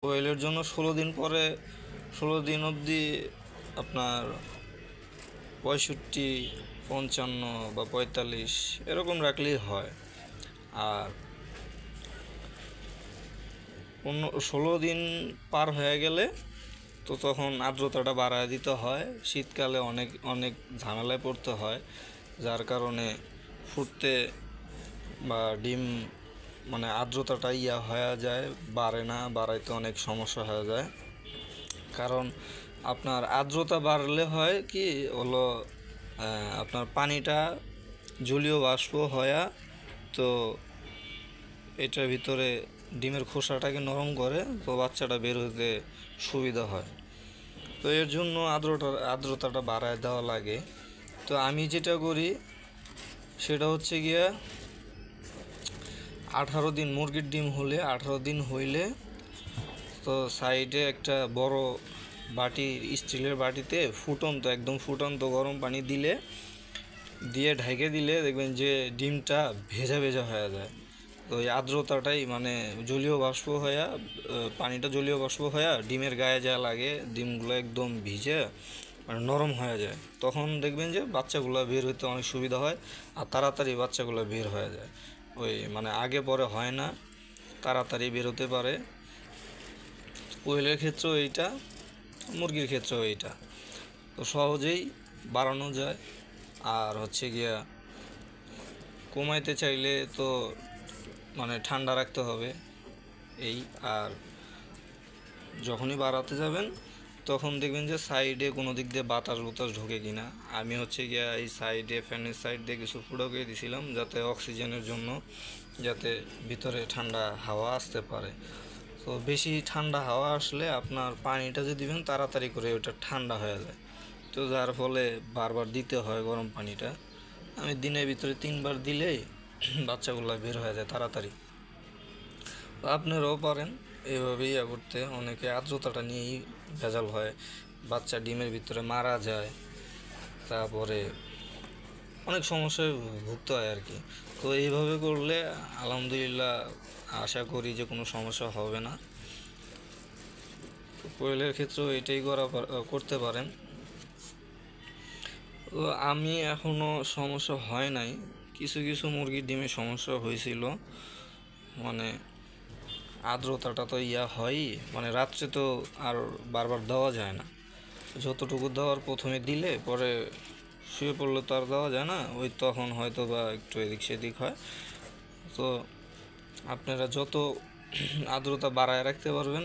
কোয়েলের জন্য 16 দিন পরে, 16 দিন অবধি আপনার 65, 55 বা 45 এরকম রাখলেই হয়। আর 16 দিন পার হয়ে গেলে তো তখন আর্দ্রতাটা বাড়ায় দিতে হয়। শীতকালে অনেক অনেক ঝামেলায় পড়তে হয়, যার কারণে ফুটতে বা ডিম মানে আর্দ্রতাটা হয়ে যায়, বাড়ে না, বাড়াইতে অনেক সমস্যা হয়ে যায়। কারণ আপনার আর্দ্রতা বাড়লে হয় কি হলো, আপনার পানিটা জলীয় বাষ্প হয়ে তো এটার ভিতরে ডিমের খোসাটাকে নরম করে, তো বাচ্চাটা বের হতে সুবিধা হয়। তো এর জন্য আর্দ্রতাটা বাড়ায় দেওয়া লাগে। তো আমি যেটা করি সেটা হচ্ছে গিয়া 18 দিন, মুরগির ডিম হলে 18 দিন হইলে তো সাইডে একটা বড় বাটি, স্টিলের বাটিতে একদম ফুটন্ত গরম পানি দিয়ে ঢেকে দিলে দেখবেন যে ডিমটা ভেজা ভেজা হয়ে যায়। তো এই আর্দ্রতাটাই মানে জলীয় বাষ্প হয়ে, পানিটা জলীয় বাষ্প হয়ে ডিমের গায়ে যা লাগে, ডিমগুলো একদম ভিজে মানে নরম হয়ে যায়। তখন দেখবেন যে বাচ্চাগুলো বের হতে অনেক সুবিধা হয়, আর তাড়াতাড়ি বাচ্চাগুলো বের হয়ে যায়। ওই মানে আগে পরে হয় না, তাড়াতাড়ি বের হতে পারে। কোয়েলের ক্ষেত্রেও এইটা, মুরগির ক্ষেত্রেও এইটা। তো সহজেই বাড়ানো যায়। আর হচ্ছে গিয়া কমাইতে চাইলে তো মানে ঠান্ডা রাখতে হবে এই। আর যখনই বাড়াতে যাবেন তখন দেখবেন যে সাইডে কোনো দিক দিয়ে বাতাস ঢোকে কিনা। আমি হচ্ছে গিয়া এই সাইডে, ফ্যানের সাইড দিয়ে কিছু ফুটো দিয়েছিলাম, যাতে অক্সিজেনের জন্য, যাতে ভিতরে ঠান্ডা হাওয়া আসতে পারে। তো বেশি ঠান্ডা হাওয়া আসলে আপনার পানিটা যে দিবেন তাড়াতাড়ি করে ওটা ঠান্ডা হয়ে যায়, তো যার ফলে বারবার দিতে হয় গরম পানিটা। আমি দিনের ভিতরে 3বার দিলেই বাচ্চাগুলো বের হয়ে যায় তাড়াতাড়ি। তো আপনারাও পারেন এভাবেই করতে। অনেকে আর্দ্রতাটা নিয়েই ভেজাল হয়, বাচ্চা ডিমের ভিতরে মারা যায়, তারপরে অনেক সমস্যায় ভুগতে হয় আর কি। তো এইভাবে করলে আলহামদুলিল্লাহ আশা করি যে কোনো সমস্যা হবে না। কোয়েলের ক্ষেত্রেও এটাই করতে পারেন। তো আমি এখনও সমস্যা হয় নাই, কিছু কিছু মুরগির ডিমে সমস্যা হয়েছিল। মানে আর্দ্রতাটা তো হয়ই, মানে রাত্রে তো আর বারবার দেওয়া যায় না। যতটুকু দেওয়ার প্রথমে দিলে পরে শুয়ে পড়লে তো আর দেওয়া যায় না, ওই তখন হয়তো বা একটু এদিক সেদিক হয়। তো আপনারা যত আর্দ্রতা বাড়ায় রাখতে পারবেন